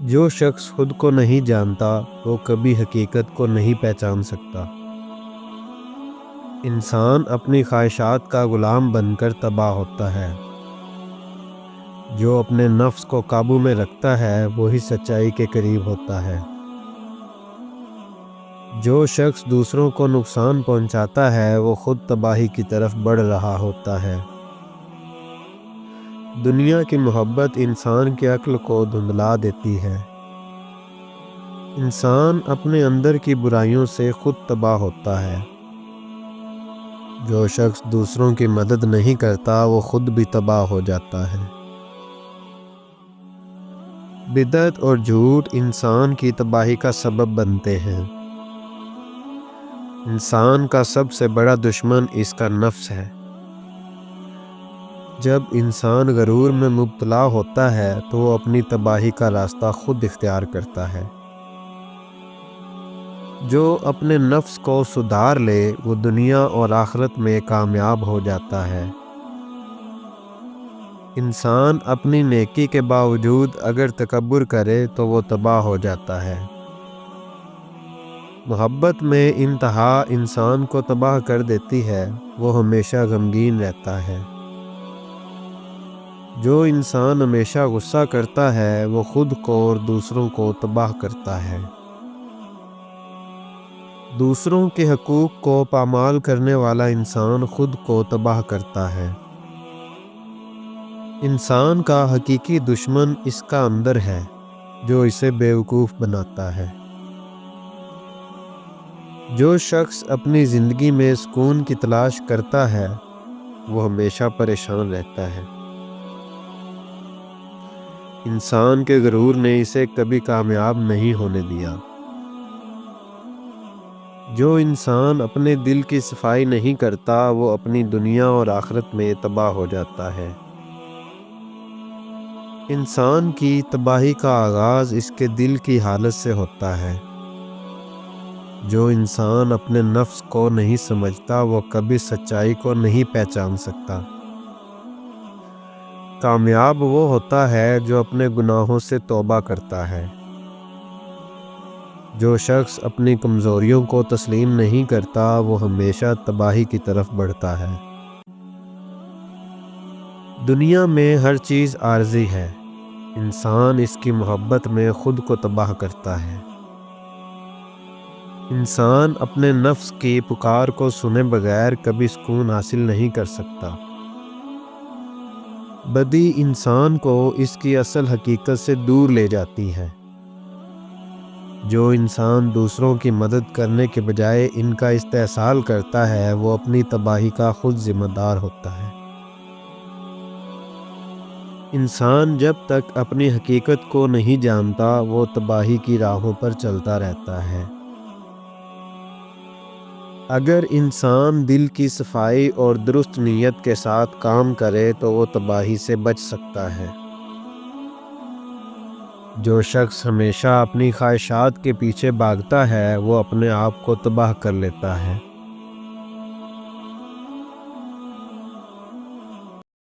جو شخص خود کو نہیں جانتا وہ کبھی حقیقت کو نہیں پہچان سکتا۔ انسان اپنی خواہشات کا غلام بن کر تباہ ہوتا ہے۔ جو اپنے نفس کو قابو میں رکھتا ہے وہی سچائی کے قریب ہوتا ہے۔ جو شخص دوسروں کو نقصان پہنچاتا ہے وہ خود تباہی کی طرف بڑھ رہا ہوتا ہے۔ دنیا کی محبت انسان کی عقل کو دھندلا دیتی ہے۔ انسان اپنے اندر کی برائیوں سے خود تباہ ہوتا ہے۔ جو شخص دوسروں کی مدد نہیں کرتا وہ خود بھی تباہ ہو جاتا ہے۔ بدعت اور جھوٹ انسان کی تباہی کا سبب بنتے ہیں۔ انسان کا سب سے بڑا دشمن اس کا نفس ہے۔ جب انسان غرور میں مبتلا ہوتا ہے تو وہ اپنی تباہی کا راستہ خود اختیار کرتا ہے۔ جو اپنے نفس کو سدھار لے وہ دنیا اور آخرت میں کامیاب ہو جاتا ہے۔ انسان اپنی نیکی کے باوجود اگر تکبر کرے تو وہ تباہ ہو جاتا ہے۔ محبت میں انتہا انسان کو تباہ کر دیتی ہے، وہ ہمیشہ غمگین رہتا ہے۔ جو انسان ہمیشہ غصہ کرتا ہے وہ خود کو اور دوسروں کو تباہ کرتا ہے۔ دوسروں کے حقوق کو پامال کرنے والا انسان خود کو تباہ کرتا ہے۔ انسان کا حقیقی دشمن اس کا اندر ہے جو اسے بیوقوف بناتا ہے۔ جو شخص اپنی زندگی میں سکون کی تلاش کرتا ہے وہ ہمیشہ پریشان رہتا ہے۔ انسان کے غرور نے اسے کبھی کامیاب نہیں ہونے دیا۔ جو انسان اپنے دل کی صفائی نہیں کرتا وہ اپنی دنیا اور آخرت میں تباہ ہو جاتا ہے۔ انسان کی تباہی کا آغاز اس کے دل کی حالت سے ہوتا ہے۔ جو انسان اپنے نفس کو نہیں سمجھتا وہ کبھی سچائی کو نہیں پہچان سکتا۔ کامیاب وہ ہوتا ہے جو اپنے گناہوں سے توبہ کرتا ہے۔ جو شخص اپنی کمزوریوں کو تسلیم نہیں کرتا وہ ہمیشہ تباہی کی طرف بڑھتا ہے۔ دنیا میں ہر چیز عارضی ہے۔ انسان اس کی محبت میں خود کو تباہ کرتا ہے۔ انسان اپنے نفس کی پکار کو سنے بغیر کبھی سکون حاصل نہیں کر سکتا۔ بدی انسان کو اس کی اصل حقیقت سے دور لے جاتی ہے۔ جو انسان دوسروں کی مدد کرنے کے بجائے ان کا استحصال کرتا ہے وہ اپنی تباہی کا خود ذمہ دار ہوتا ہے۔ انسان جب تک اپنی حقیقت کو نہیں جانتا وہ تباہی کی راہوں پر چلتا رہتا ہے۔ اگر انسان دل کی صفائی اور درست نیت کے ساتھ کام کرے تو وہ تباہی سے بچ سکتا ہے۔ جو شخص ہمیشہ اپنی خواہشات کے پیچھے بھاگتا ہے وہ اپنے آپ کو تباہ کر لیتا ہے۔